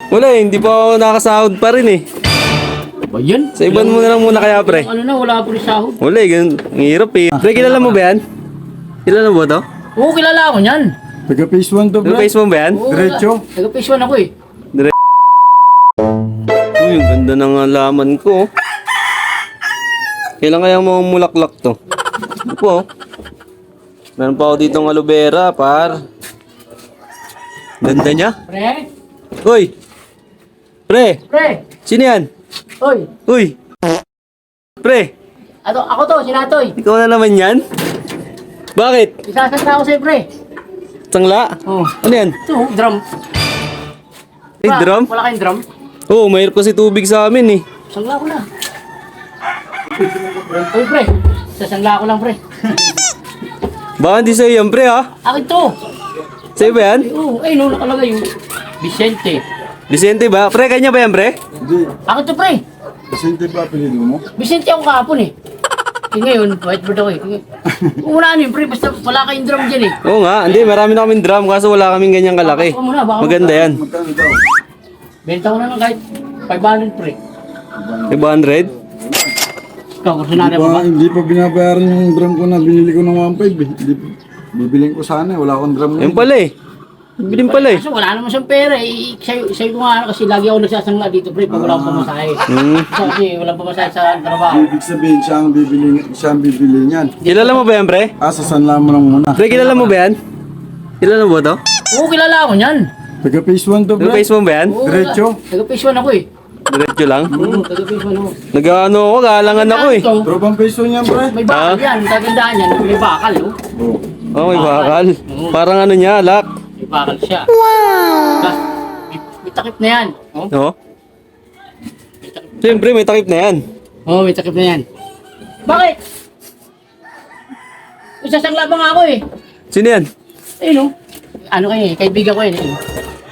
Wala eh, hindi pa ako nakasahod pa rin eh. Ba yan? Sa iban mo na lang muna kaya pre. Ano na, wala po rin sahod. Wala eh, ganun. Ang hirap eh. Pre, kilala mo ba yan? Kilala mo ba to? Oo, kilala ako niyan. Taga phase 1 to, Ano bro. face mo ba yan? Oo, Diretso. Taga-phase 1 ako eh. Uy, ang ganda ng alaman ko. Kailan kaya mo mulaklak to? Ano po? Meron pa ako ditong aloe vera, par. Ganda niya. Pre? Uy! Pre! Pre! Sino yan? Oy! Uy! Pre! Ako to, si Natoy. Ikaw na naman yan? Bakit? Isasasra ako sa'yo, pre. Sangla? Oo. Ano yan? Ito, drum. Ay, drum? Wala kayong drum? Oo, mahirap kasi tubig sa amin eh. Sangla ko na. Oy, pre. Sasangla ko lang, pre. Baka hindi sa'yo yan, pre ha? Akin to. Sa'yo ba yan? Oo, ay, no, nakalagay yung Vicente. Vicente ba? Pre, kanya ba yan, pre? Hindi. Akin to, pre. Vicente ba apelido mo? Vicente ako kahapon eh. Eh ngayon, whiteboard ako eh. Una ano yun, pre, basta wala kayong drum dyan eh. Oo nga, hindi, marami na kaming drum kaso wala kaming ganyang kalaki. Baka muna, baka Maganda yan. Magkano daw? Benta ko na lang kahit 500, pre. 500? Ikaw, kursunada mo ba? Hindi pa binabayaran yung drum ko na binili ko ng 1.5 eh. Hindi, bibiling ko sana eh. Wala akong drum Ayun ngayon. pala eh. Bilhin pala eh. Kaso wala naman siyang pera eh. Sa'yo ko nga ano, kasi lagi ako nagsasangla dito, pre, pag wala akong pamasahe. Kasi walang pamasahe sa trabaho. Ibig sabihin siya ang bibili niyan. Kilala mo ba yan, pre? Sa sanla mo lang muna. Pre, kilala mo ba yan? Kilala mo ba to? Oo, kilala ako niyan. Taga phase 1 to, Ano bro. face mo ba yan? Oo, Diretso? Taga-phase 1 ako eh. Diretso lang? Oo, taga-phase 1 ako. Nag-ano ako, galangan ako eh. Ito, Tropang phase 1 yan, pre. may bakal yan. Kagandaan yan. May bakal, oh. Oh. Oh, may bakal. Parang ano niya, lock. May bakal siya. Wow! May takip na yan. Oh, No? Siyempre, may takip na yan. oh may takip na yan. Bakit? Isasangla ba nga ako eh? Sino yan? Ayun oh. Ano kayo eh, kaibigan ko yun eh.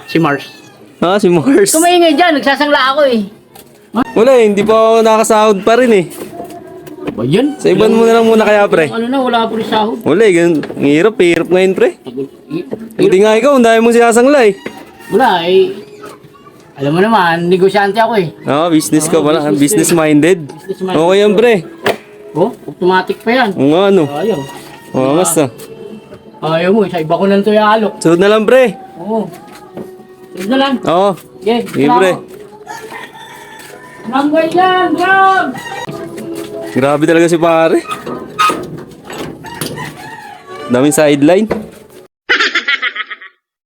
Si Mars. Ah, si Mars. Kumaingay dyan, nagsasangla ako eh. Wala eh, hindi pa ako nakasahod pa rin eh. Ba yan? Sa iban mo na lang muna kaya, pre. Ano na, wala po rin sahod. Wala eh, ganun. Ang hirap eh. Hirap ngayon, pre. Hindi nga ikaw, ang dami mong sinasangla eh. Wala eh. Alam mo naman, negosyante ako eh. Ah, business ka pala. business Business-minded. Business-minded. Okay yan, pre. Oh, automatic pa yan. Oo nga, ano. Ayaw. Oo, basta. Ayaw mo, sa iba ko lang ito iaalok. Sunod na lang, pre. Oo. Sige na lang. Oo. Okay, Sige, pre. Langgay yan, drum! Grabe talaga si pare. Daming sideline.